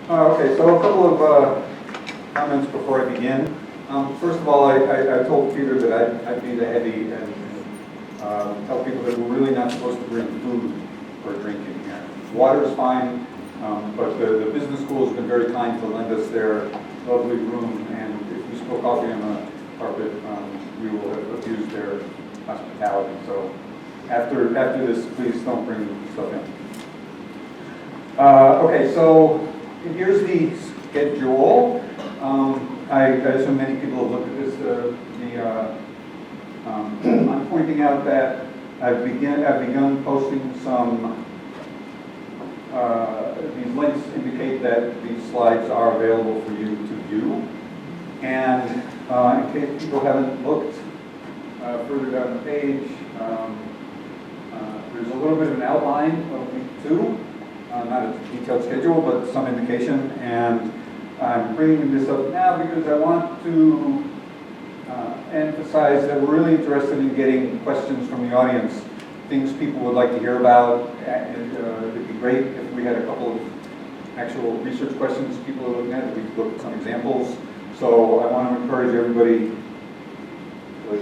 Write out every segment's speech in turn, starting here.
Okay, so a couple of comments before I begin. First of all, I told Peter that I'd be the heavy and tell people that we're really not supposed to bring food or drink in here. Water is fine, but the business school has been very kind to lend us their lovely room, and if we spill coffee on the carpet, we will have abused their hospitality. So after this, please don't bring stuff in. Okay, so here's the schedule. I assume many people have looked at this. I'm pointing out that I've begun posting some. These links indicate that these slides are available for you to view. And in case people haven't looked further down the page, there's a little bit of an outline of week 2. Not a detailed schedule, but some indication. And I'm bringing this up now because I want to emphasize that we're really interested in getting questions from the audience, things people would like to hear about. It'd be great if we had a couple of actual research questions people are looking at, we could look at some examples. So I want to encourage everybody, their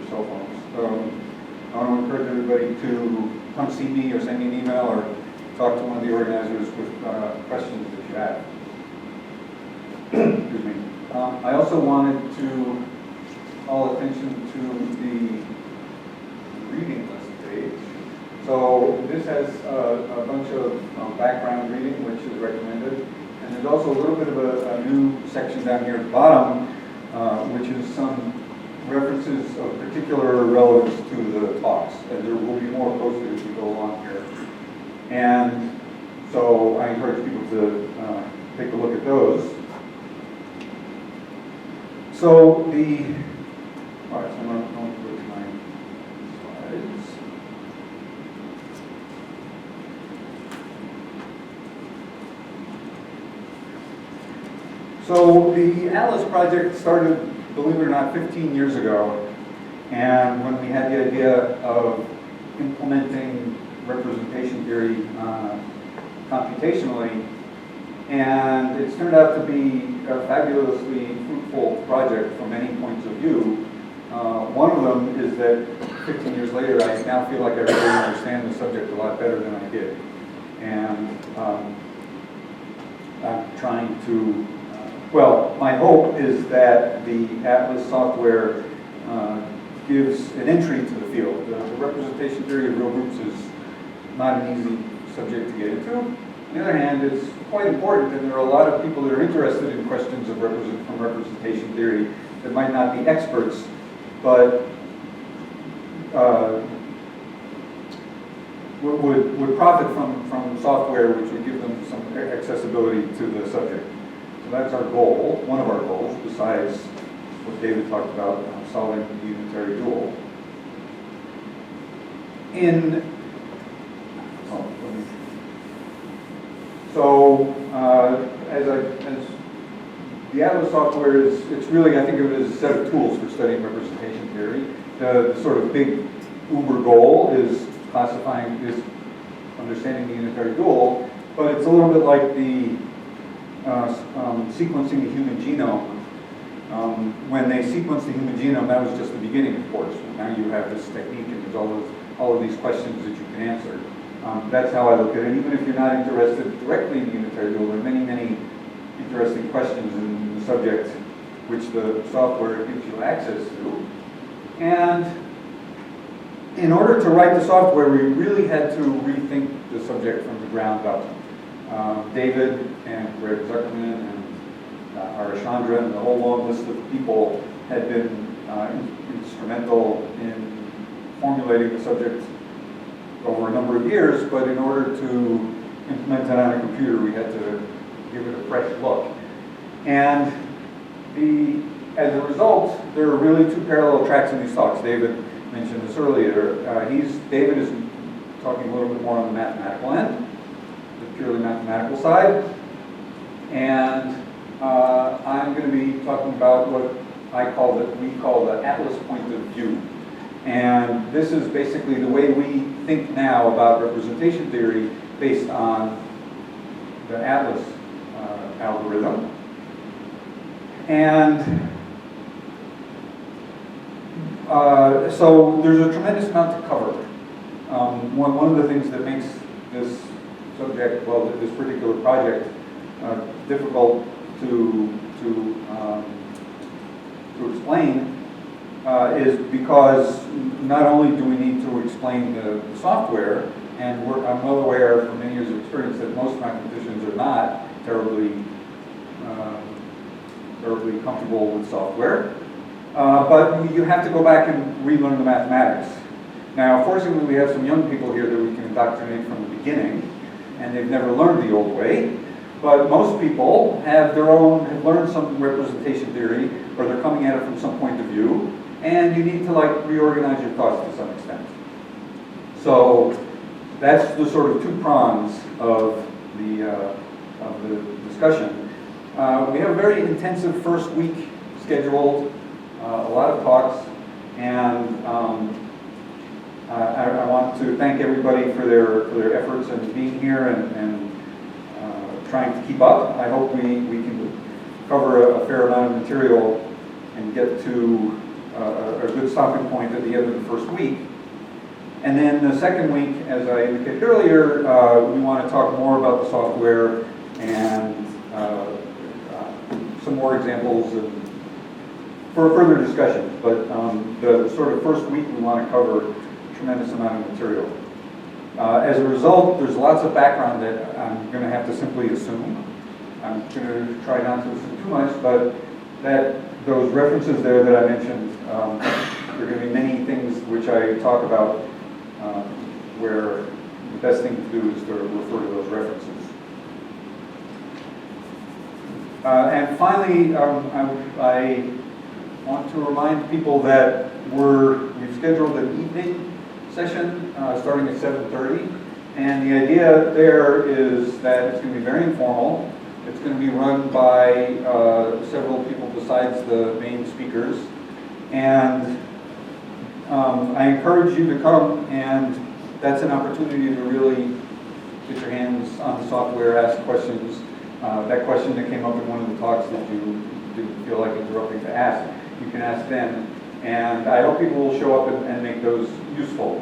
cell phones. I want to encourage everybody to come see me or send me an email or talk to one of the organizers with questions that you have. Excuse me. I also wanted to call attention to the reading list page. So this has a bunch of background reading, which is recommended. And there's also a little bit of a new section down here at the bottom, which is some references of particular relevance to the talks. And there will be more posted as we go along here. And so I encourage people to take a look at those. So all right, so I'm going to go to my slides. So the Atlas project started, believe it or not, 15 years ago. And when we had the idea of implementing representation theory computationally, and it's turned out to be a fabulously fruitful project from many points of view. One of them is that 15 years later, I now feel like I really understand the subject a lot better than I did. And I'm trying to, well, my hope is that the Atlas software gives an entry to the field. The representation theory of real groups is not an easy subject to get into. On the other hand, it's quite important, and there are a lot of people that are interested in questions of from representation theory that might not be experts, but would profit from software which would give them some accessibility to the subject. So that's our goal, one of our goals, besides what David talked about, solving the unitary dual. So as the Atlas software it's really, I think of it as a set of tools for studying representation theory. The sort of big uber goal is understanding the unitary dual, but it's a little bit like the sequencing the human genome. When they sequenced the human genome, that was just the beginning, of course. Now you have this technique and there's all of these questions that you can answer. That's how I look at it. Even if you're not interested directly in the unitary dual, there are many, many interesting questions in the subject which the software gives you access to. And in order to write the software, we really had to rethink the subject from the ground up. David and Greg Zuckerman and Arashandra and the whole long list of people had been instrumental in formulating the subject over a number of years, but in order to implement it on a computer, we had to give it a fresh look. And as a result, there are really two parallel tracks in these talks. David mentioned this earlier. David is talking a little bit more on the mathematical end, the purely mathematical side. And I'm going to be talking about what we call the Atlas point of view. And this is basically the way we think now about representation theory based on the Atlas algorithm. And so there's a tremendous amount to cover. One of the things that makes this subject, well, this particular project, difficult to explain is because not only do we need to explain the software, and I'm well aware from many years of experience that most mathematicians are not terribly comfortable with software, but you have to go back and relearn the mathematics. Now, fortunately, we have some young people here that we can indoctrinate from the beginning, and they've never learned the old way. But most people have learned some representation theory, or they're coming at it from some point of view, and you need to reorganize your thoughts to some extent. So that's the sort of two prongs of the discussion. We have a very intensive first week scheduled, a lot of talks, and I want to thank everybody for their efforts in being here and trying to keep up. I hope we can cover a fair amount of material and get to a good stopping point at the end of the first week. And then the second week, as I indicated earlier, we want to talk more about the software and some more examples for further discussions. But the sort of first week, we want to cover a tremendous amount of material. As a result, there's lots of background that I'm going to have to simply assume. I'm going to try not to assume too much, but those references there that I mentioned, there are going to be many things which I talk about where the best thing to do is to refer to those references. And finally, I want to remind people that we've scheduled an evening session starting at 7:30, and the idea there is that it's going to be very informal. It's going to be run by several people besides the main speakers, and I encourage you to come, and that's an opportunity to really get your hands on the software, ask questions. That question that came up in one of the talks that you didn't feel like interrupting to ask, you can ask then. And I hope people will show up and make those useful.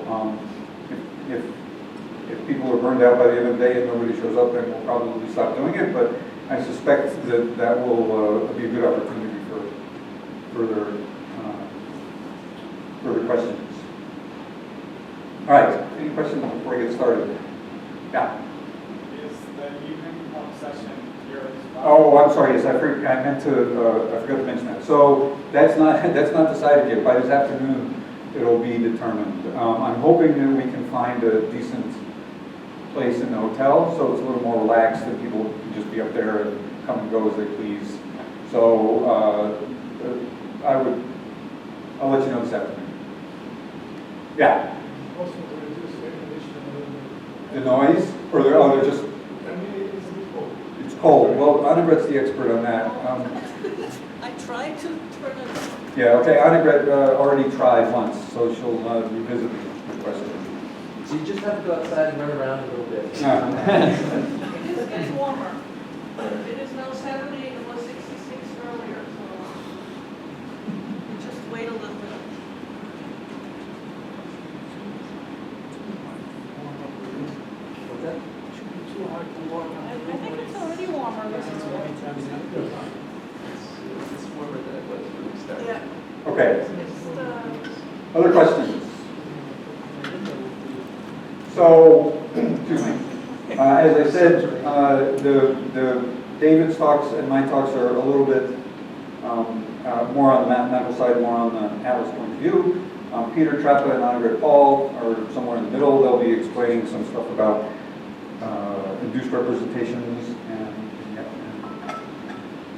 If people are burned out by the end of the day and nobody shows up, then we'll probably stop doing it. But I suspect that will be a good opportunity for further questions. All right. Any questions before we get started? Yeah. Is the evening session here as well? Oh, I'm sorry. Yes, I forgot to mention that. So that's not decided yet. By this afternoon, it'll be determined. I'm hoping that we can find a decent place in the hotel, so it's a little more relaxed, and people can just be up there and come and go as they please. So I'll let you know this afternoon. Yeah. Also to reduce air conditioning a little bit. The noise, or they're just. I mean, it's a bit cold. It's cold. Well, Annegret's the expert on that. I tried to turn it on. Yeah. Okay. Annegret already tried once, so she'll revisit the question. So you just have to go outside and run around a little bit. It is getting warmer. It is now 70, it was 66 earlier, so just wait a little bit. What's that? Too hard to walk on. I think it's already warmer. This is It's warmer than it was when we started. Yeah. Okay. It's, Other questions? So, excuse me. As I said, the David's talks and my talks are a little bit more on the mathematical side, more on the Atlas point of view. Peter Trappa and Annegret Paul are somewhere in the middle. They'll be explaining some stuff about induced representations,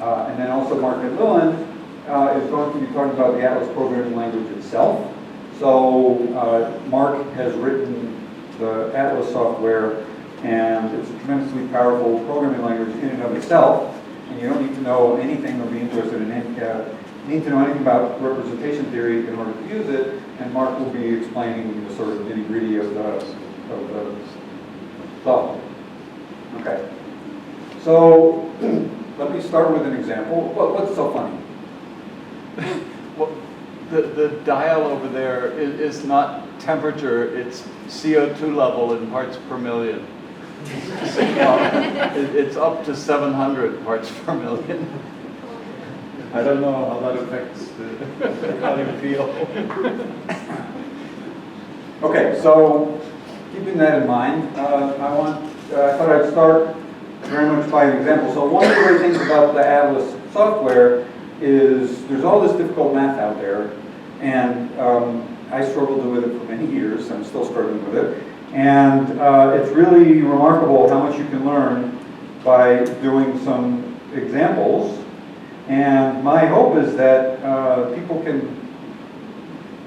and then also Mark McMillan is going to be talking about the Atlas programming language itself. So Mark has written the Atlas software, and it's a tremendously powerful programming language in and of itself. And you don't need to know anything or be interested in any, need to know anything about representation theory in order to use it. And Mark will be explaining the sort of nitty-gritty of the software. Okay. So let me start with an example. What's so funny? Well, the dial over there is not temperature, it's CO2 level in parts per million. It's up to 700 parts per million. I don't know how that affects how you feel. Okay, so keeping that in mind, I thought I'd start very much by an example. So one of the great things about the Atlas software is there's all this difficult math out there, and I struggled with it for many years. I'm still struggling with it. And it's really remarkable how much you can learn by doing some examples. And my hope is that people can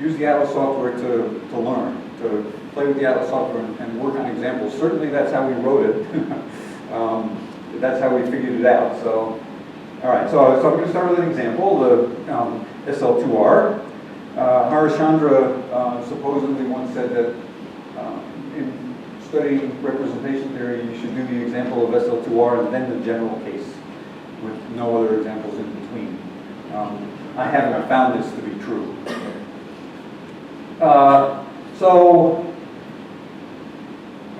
use the Atlas software to learn, to play with the Atlas software and work on examples. Certainly that's how we wrote it. That's how we figured it out. So, all right, so I'm going to start with an example, the SL2R. Harishchandra supposedly once said that in studying representation theory, you should do the example of SL2R and then the general case, with no other examples in between. I haven't found this to be true. So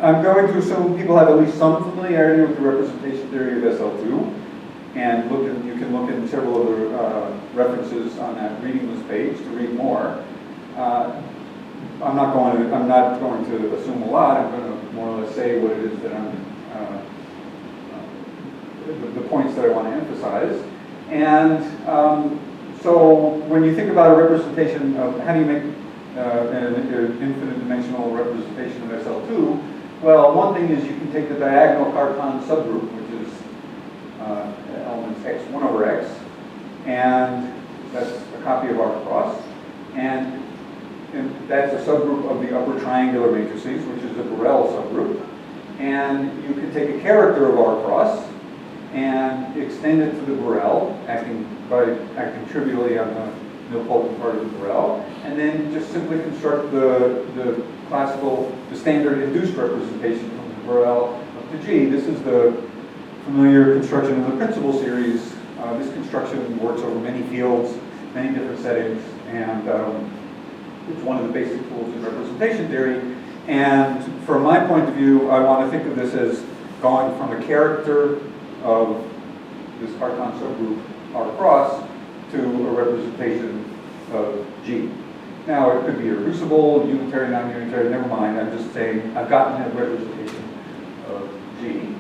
I'm going to assume people have at least some familiarity with the representation theory of SL2, and you can look in several other references on that reading this page to read more. I'm not going to assume a lot. I'm going to more or less say what it is that the points that I want to emphasize. And so when you think about a representation of how do you make an infinite dimensional representation of SL2, well, one thing is you can take the diagonal Cartan subgroup, which is elements x1 over x, and that's a copy of R cross, and that's a subgroup of the upper triangular matrices, which is the Borel subgroup. And you can take a character of R cross and extend it to the Borel, acting trivially on the nilpotent part of the Borel, and then just simply construct the standard induced representation from the Borel up to G. This is the familiar construction of the principal series. This construction works over many fields, many different settings, and it's one of the basic tools in representation theory. And from my point of view, I want to think of this as going from a character of this Cartan subgroup R cross to a representation of G. Now, it could be irreducible, unitary, non-unitary, never mind. I'm just saying I've gotten a representation of G.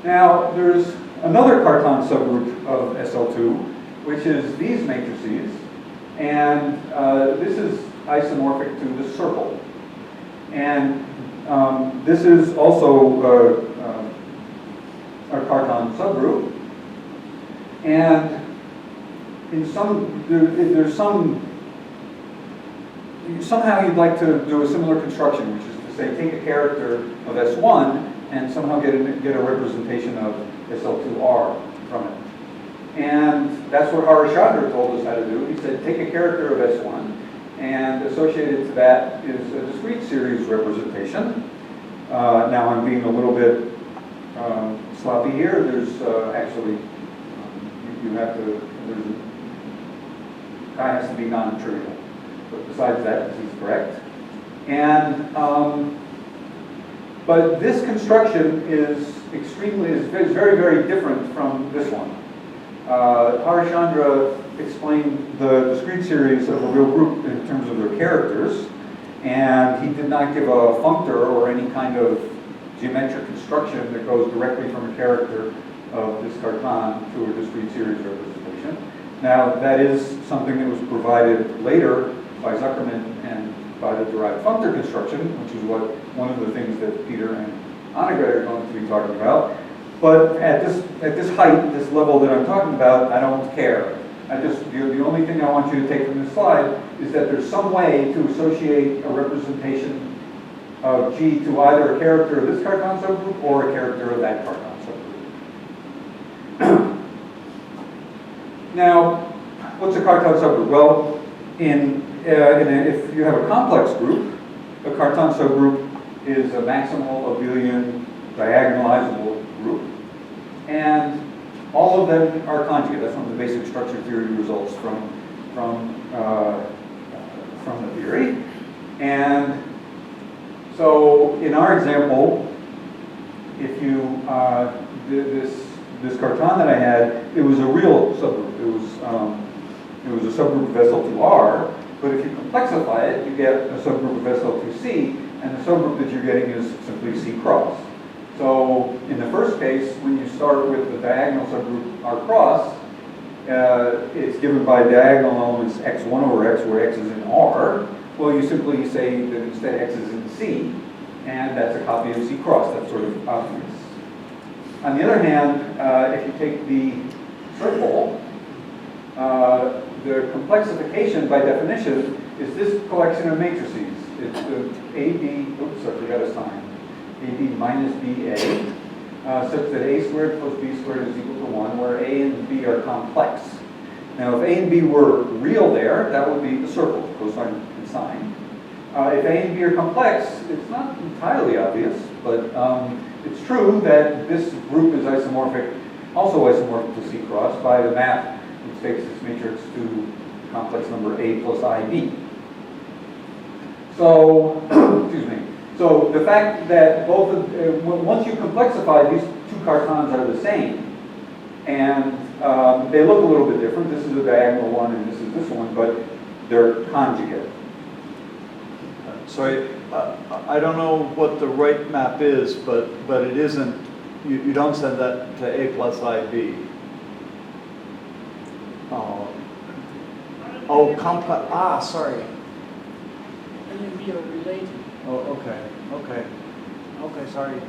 Now, there's another Cartan subgroup of SL2, which is these matrices. And this is isomorphic to the circle. And this is also a Cartan subgroup. And somehow you'd like to do a similar construction, which is to say take a character of S1 and somehow get a representation of SL2R from it. And that's what Harishchandra told us how to do. He said take a character of S1 and associated to that is a discrete series representation. Now I'm being a little bit sloppy here. There's actually, you have to, chi has to be non-trivial. But besides that, this is correct. And, but this construction is very, very different from this one. Harishchandra explained the discrete series of a real group in terms of their characters, and he did not give a functor or any kind of geometric construction that goes directly from a character of this Cartan to a discrete series representation. Now, that is something that was provided later by Zuckerman and by the derived functor construction, which is one of the things that Peter and Annegret are going to be talking about. But at this height, this level that I'm talking about, I don't care. The only thing I want you to take from this slide is that there's some way to associate a representation of G to either a character of this Cartan subgroup or a character of that Cartan subgroup. Now, what's a Cartan subgroup? Well, if you have a complex group, a Cartan subgroup is a maximal abelian diagonalizable group. And all of of them are conjugate. That's one of the basic structure theory results from the theory. And so in our example, if you, this carton that I had, it was a real subgroup. It was a subgroup of SL2R, but if you complexify it, you get a subgroup of SL2C, and the subgroup that you're getting is simply C cross. So in the first case, when you start with the diagonal subgroup R cross, it's given by diagonal elements x1 over x, where x is in R. Well, you simply say that instead x is in C, and that's a copy of C cross. That's sort of obvious. On the other hand, if you take the circle, the complexification by definition is this collection of matrices. It's the AB, oops, I forgot a sign. AB minus BA, such that A squared plus B squared is equal to 1, where A and B are complex. Now, if A and B were real there, that would be the circle, cosine and sine. If A and B are complex, it's not entirely obvious, but it's true that this group is isomorphic, also isomorphic to C cross by the map which takes this matrix to complex number A plus IB. So, excuse me. So the fact that both of, once you complexify, these two cartons are the same, and they look a little bit different. This is a diagonal one, and this is this one, but they're conjugate. Sorry, I don't know what the right map is, but it isn't, you don't send that to A plus IB. Sorry. A and B are related. Oh, okay, sorry.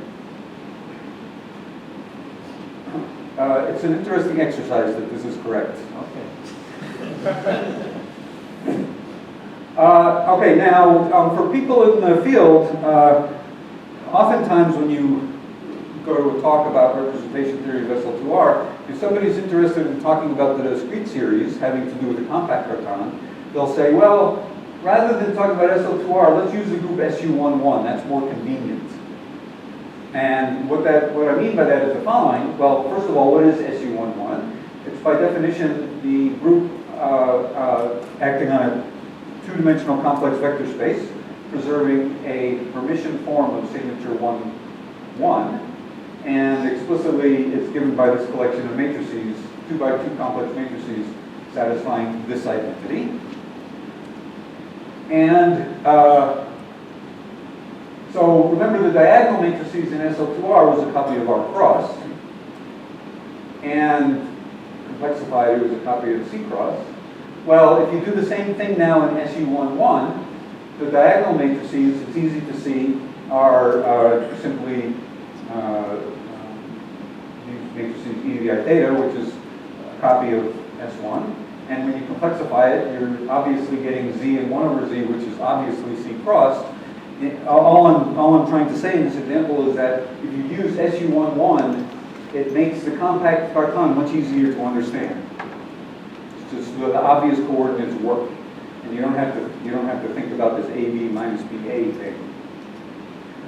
It's an interesting exercise that this is correct. Okay. Okay, now for people in the field, oftentimes when you go to a talk about representation theory of SL2R, if somebody's interested in talking about the discrete series having to do with the compact carton, they'll say, well, rather than talking about SL2R, let's use the group SU11. That's more convenient. And what I mean by that is the following. Well, first of all, what is SU11? It's by definition the group acting on a two-dimensional complex vector space, preserving a Hermitian form of signature 1, 1. And explicitly, it's given by this collection of matrices, 2 by 2 complex matrices, satisfying this identity. And so remember, the diagonal matrices in SL2R was a copy of R cross, and complexified, it was a copy of C cross. Well, if you do the same thing now in SU11, the diagonal matrices, it's easy to see, are simply these matrices E to the I theta, which is a copy of S1. And when you complexify it, you're obviously getting Z and 1 over Z, which is obviously C crossed. All I'm trying to say in this example is that if you use SU11, it makes the compact carton much easier to understand. It's just the obvious coordinates work, and you don't have to think about this AB minus BA thing.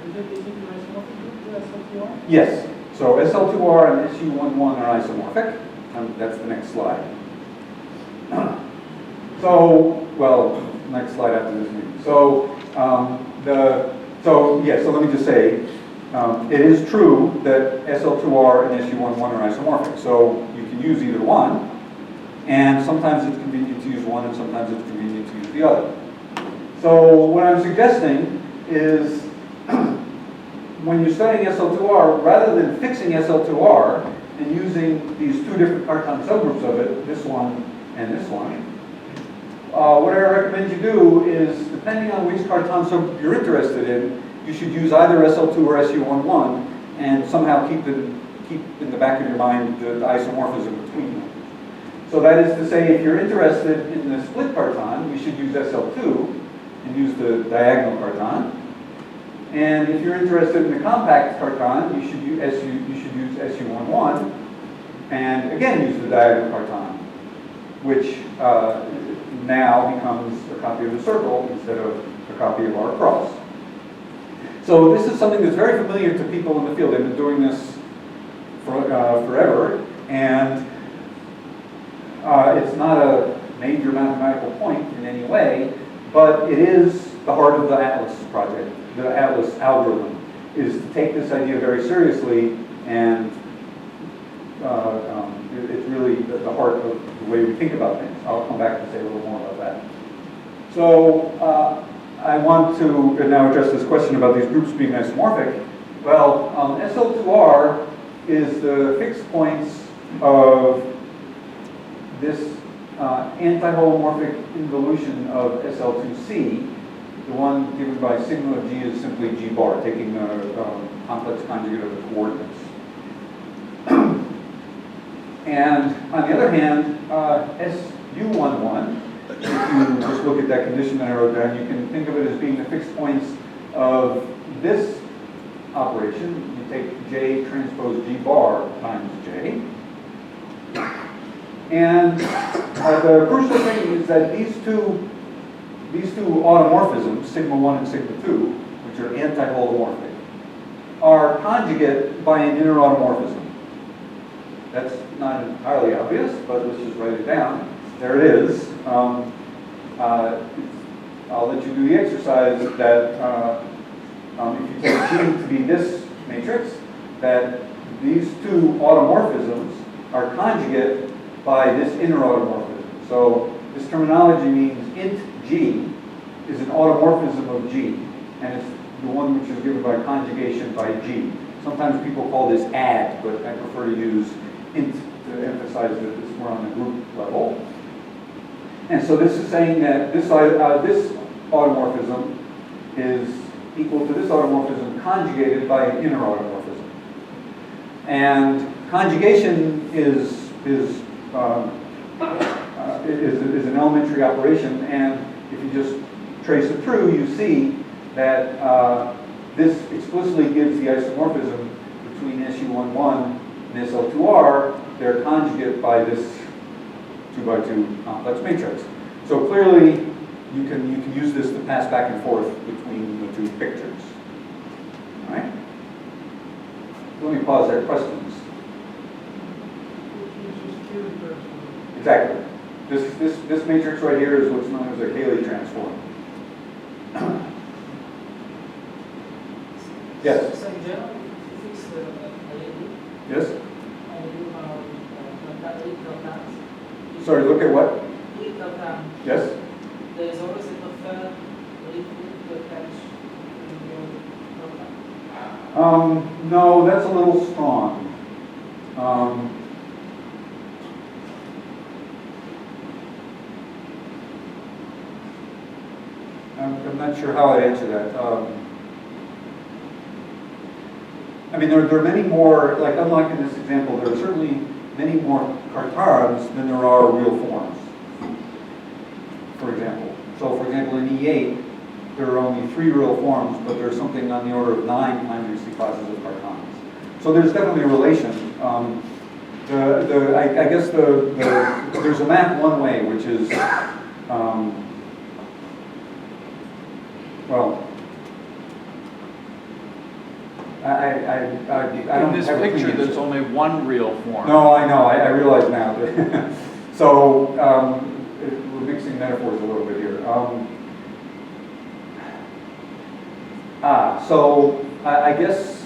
Is it isomorphic group to SL2R? Yes. So SL2R and SU11 are isomorphic. That's the next slide. So, well, next slide after this meeting. So, so let me just say, it is true that SL2R and SU11 are isomorphic. So you can use either one, and sometimes it's convenient to use one, and sometimes it's convenient to use the other. So what I'm suggesting is, when you're studying SL2R, rather than fixing SL2R and using these two different carton subgroups of it, this one and this one, what I recommend you do is, depending on which carton subgroup you're interested in, you should use either SL2 or SU11 and somehow keep in the back of your mind the isomorphism between them. So that is to say, if you're interested in the split carton, you should use SL2 and use the diagonal carton. And if you're interested in the compact carton, you should use SU11 and again use the diagonal carton, which now becomes a copy of the circle instead of a copy of R cross. So this is something that's very familiar to people in the field. They've been doing this for, forever, and it's not a major mathematical point in any way, but it is the heart of the ATLAS project. The ATLAS algorithm is to take this idea very seriously, and it's really the heart of the way we think about things. I'll come back and say a little more about that. So I want to now address this question about these groups being isomorphic. Well, SL2R is the fixed points of this anti-holomorphic involution of SL2C. The one given by sigma of G is simply G bar, taking the complex conjugate of the coordinates. And on the other hand, SU11, if you just look at that condition that I wrote down, you can think of it as being the fixed points of this operation. You take J transpose G bar times J. And the crucial thing is that these two automorphisms, sigma 1 and sigma 2, which are anti-holomorphic, are conjugate by an inner automorphism. That's not entirely obvious, but let's just write it down. There it is. I'll let you do the exercise that if you take G to be this matrix, that these two automorphisms are conjugate by this inner automorphism. So this terminology means int G is an automorphism of G, and it's the one which is given by conjugation by G. Sometimes people call this add, but I prefer to use int to emphasize that this is more on the group level. And so this is saying that this automorphism is equal to this automorphism conjugated by an inner automorphism. And conjugation is an elementary operation, and if you just trace it through, you see that this explicitly gives the isomorphism between SU11 and SL2R. They're conjugate by this 2x2 complex matrix. So clearly, you can use this to pass back and forth between the two pictures. All right? Let me pause there. Questions? Exactly. This matrix right here is what's known as a Cayley transform. Yes? So in general, if you fix the LED, Yes? and you have little times, Sorry, look at what? little time, Yes? there is always a preferred little catch in your program. No, that's a little strong. I'm not sure how I'd answer that. I mean, there are many more, like unlike in this example, there are certainly many more cartons than there are real forms, for example. So for example, in E8, there are only 3 real forms, but there's something on the order of 9 time-reducing classes of cartons. So there's definitely a relation. I guess there's a map one way, which is, well, I don't In this have a clean picture, answer. there's only one real form. No, I know, I realize now. So, we're mixing metaphors a little bit here. So I guess,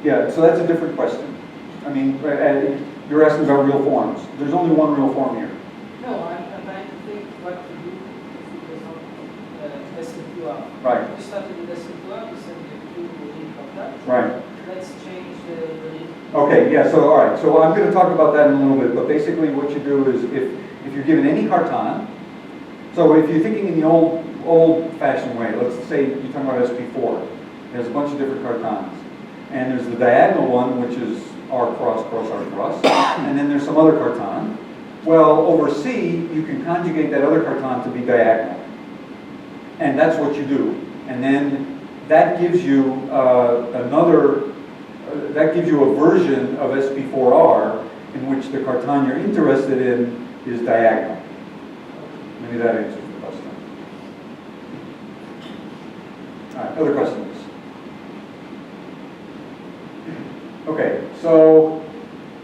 yeah, so that's a different question. I mean, you're asking about real forms. There's only one real form here. No, I'm trying to think what to do if it is not SL2R. Right. We started with SL2R, we send the 2 link of that. Right. Let's change the link. Okay, yeah, so all right, so I'm going to talk about that in a little bit, but basically what you do is if you're given any carton, so if you're thinking in the old-fashioned way, let's say you're talking about SP4, there's a bunch of different cartons, and there's the diagonal one, which is R cross cross R cross, and then there's some other carton. Well, over C, you can conjugate that other carton to be diagonal, and that's what you do, and then that gives you that gives you a version of SP4R in which the carton you're interested in is diagonal. Maybe that answers the question. All right, other questions? Okay, so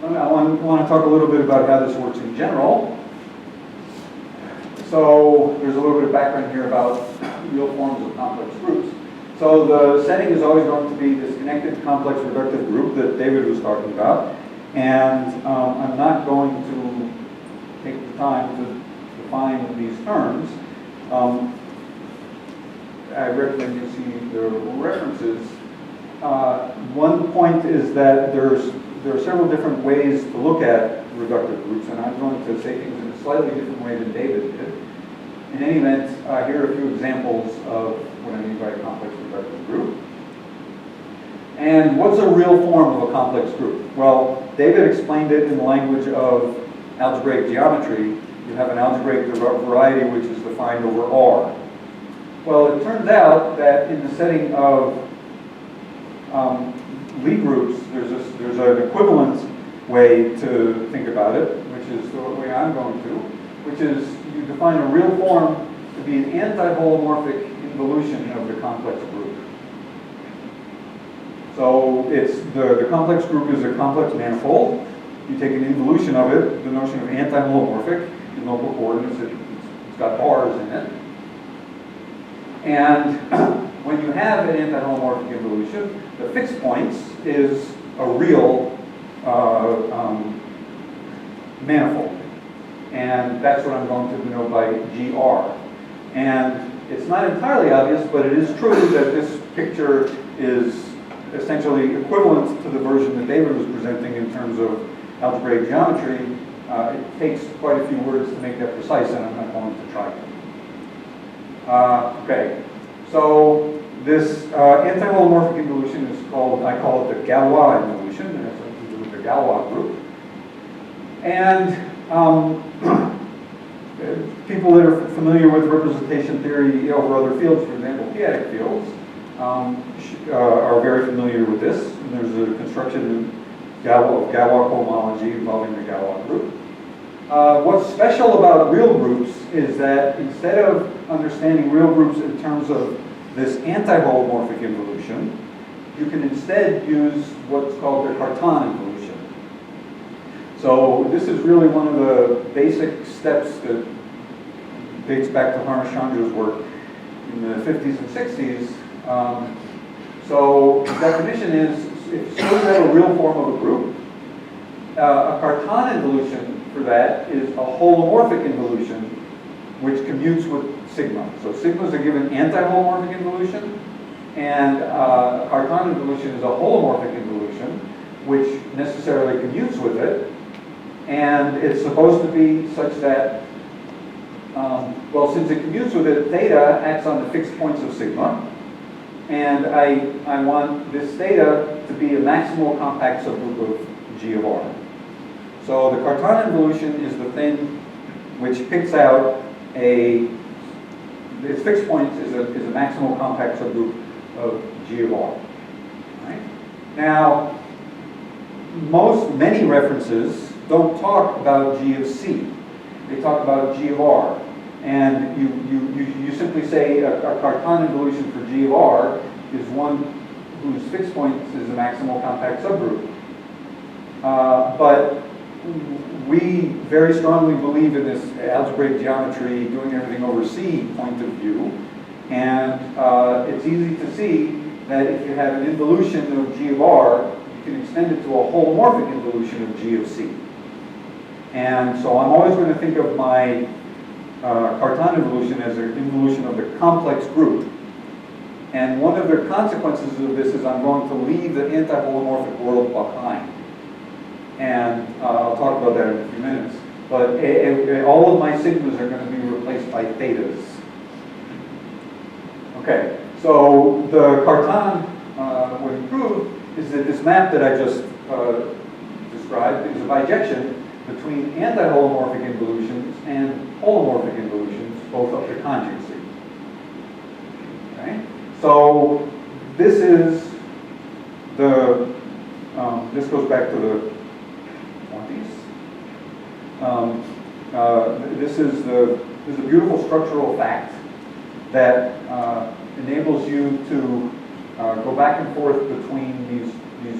I want to talk a little bit about how this works in general. So there's a little bit of background here about real forms of complex groups. So the setting is always going to be this connected complex reductive group that David was talking about. And I'm not going to take the time to define these terms. I recommend you see the references. One point is that there are several different ways to look at reductive groups, and I'm going to say things in a slightly different way than David did. In any event, here are a few examples of what I mean by a complex reductive group. And what's a real form of a complex group? Well, David explained it in the language of algebraic geometry. You have an algebraic variety which is defined over R. Well, it turns out that in the setting of Lie groups, there's an equivalent way to think about it, which is the way I'm going to, which is you define a real form to be an anti-holomorphic involution of the complex group. So it's the complex group is a complex manifold. You take an involution of it, the notion of anti-holomorphic in local coordinates, it's got bars in it. And when you have an anti-holomorphic involution, the fixed points is a real manifold. And that's what I'm going to denote by GR. And it's not entirely obvious, but it is true that this picture is essentially equivalent to the version that David was presenting in terms of algebraic geometry. It takes quite a few words to make that precise, and I'm not going to try to. Okay, so this anti-holomorphic involution is called, I call it the Galois involution, and it has something to do with the Galois group. And people that are familiar with representation theory over other fields, for example, p-adic fields, are very familiar with this. And there's a construction of Galois cohomology involving the Galois group. What's special about real groups is that instead of understanding real groups in terms of this anti-holomorphic involution, you can instead use what's called the Cartan involution. So this is really one of the basic steps that dates back to Harnachandra's work in the 50s and 60s. So the definition is, if you have a real form of a group, a Cartan involution for that is a holomorphic involution which commutes with sigma. So sigma is a given anti-holomorphic involution, and a Cartan involution is a holomorphic involution which necessarily commutes with it. And it's supposed to be such that, well, since it commutes with it, theta acts on the fixed points of sigma. And I want this theta to be a maximal compact subgroup of G of R. So the Cartan involution is the thing which picks out its fixed points is a maximal compact subgroup of G of R. Right? Now, many references don't talk about G of C. They talk about G of R. And you simply say a Cartan involution for G of R is one whose fixed points is a maximal compact subgroup. But we very strongly believe in this algebraic geometry, doing everything over C point of view. And it's easy to see that if you have an involution of G of R, you can extend it to a holomorphic involution of G of C. And so I'm always going to think of my Cartan involution as an involution of the complex group. And one of the consequences of this is I'm going to leave the anti-holomorphic world behind. And I'll talk about that in a few minutes. But all of my sigmas are going to be replaced by thetas. Okay, so the Cartan, what he proved is that this map that I just described is a bijection between anti-holomorphic involutions and holomorphic involutions, both up to conjugacy. Okay? So this is the, this goes back to the 20s. This is a beautiful structural fact that enables you to go back and forth between these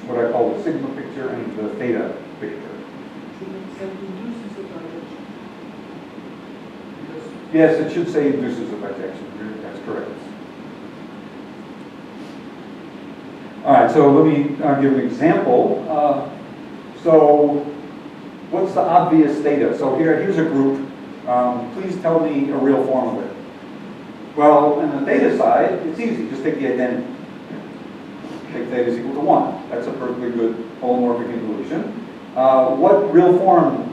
what I call the sigma picture and the theta picture. That induces the bijection. Because Yes, it should say induces a bijection. That's correct. All right, so let me give an example. So what's the obvious theta? So here's a group. Please tell me a real form of it. Well, on the theta side, it's easy. Just take the identity. Take theta is equal to 1. That's a perfectly good holomorphic involution. What real form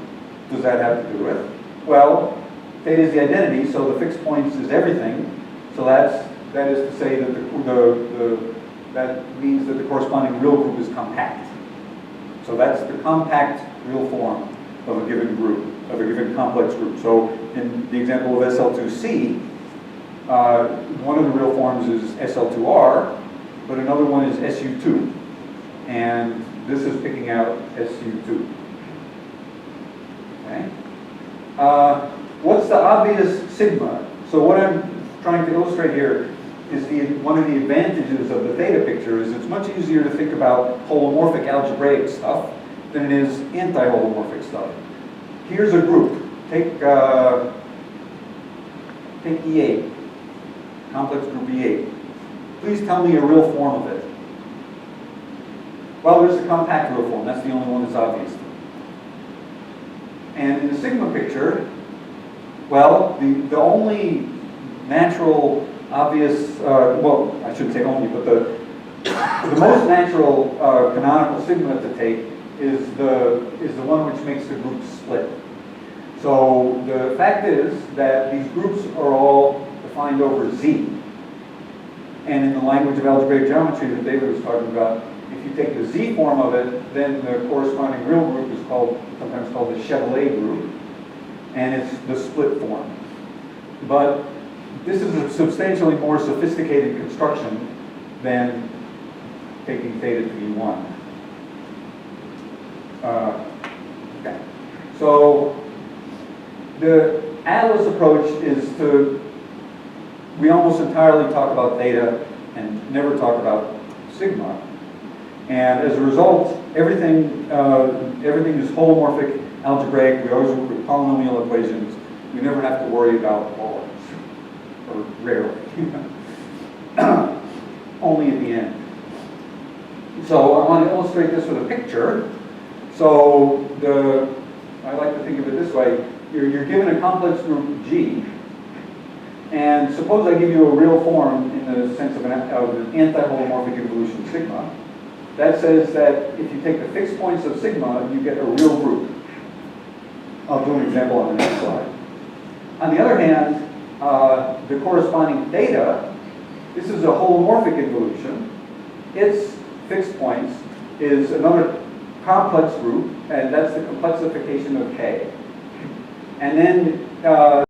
does that have to do with? Well, theta is the identity, so the fixed points is everything. So that is to say that that means that the corresponding real group is compact. So that's the compact real form of a given group, of a given complex group. So in the example of SL2C, one of the real forms is SL2R, but another one is SU2. And this is picking out SU2. Okay? What's the obvious sigma? So what I'm trying to illustrate here is one of the advantages of the theta picture is it's much easier to think about holomorphic algebraic stuff than it is anti-holomorphic stuff. Here's a group. Take E8, complex group E8. Please tell me a real form of it. Well, there's a compact real form. That's the only one that's obvious. And in the sigma picture, well, the only natural, obvious, well, I shouldn't say only, but the most natural canonical sigma to take is the one which makes the group split. So the fact is that these groups are all defined over Z. And in the language of algebraic geometry that David was talking about, if you take the Z form of it, then the corresponding real group is sometimes called the Chevalley group, and it's the split form. But this is a substantially more sophisticated construction than taking theta to be 1. Okay. So the Atlas approach is we almost entirely talk about theta and never talk about sigma. And as a result, everything is holomorphic, algebraic. We always work with polynomial equations. We never have to worry about bars, or rarely. Only at the end. So I want to illustrate this with a picture. So I like to think of it this way. You're given a complex group G, and suppose I give you a real form in the sense of an anti-holomorphic involution sigma. That says that if you take the fixed points of sigma, you get a real group. I'll do an example on the next slide. On the other hand, the corresponding theta, this is a holomorphic involution. Its fixed points is another complex group, and that's the complexification of K. And then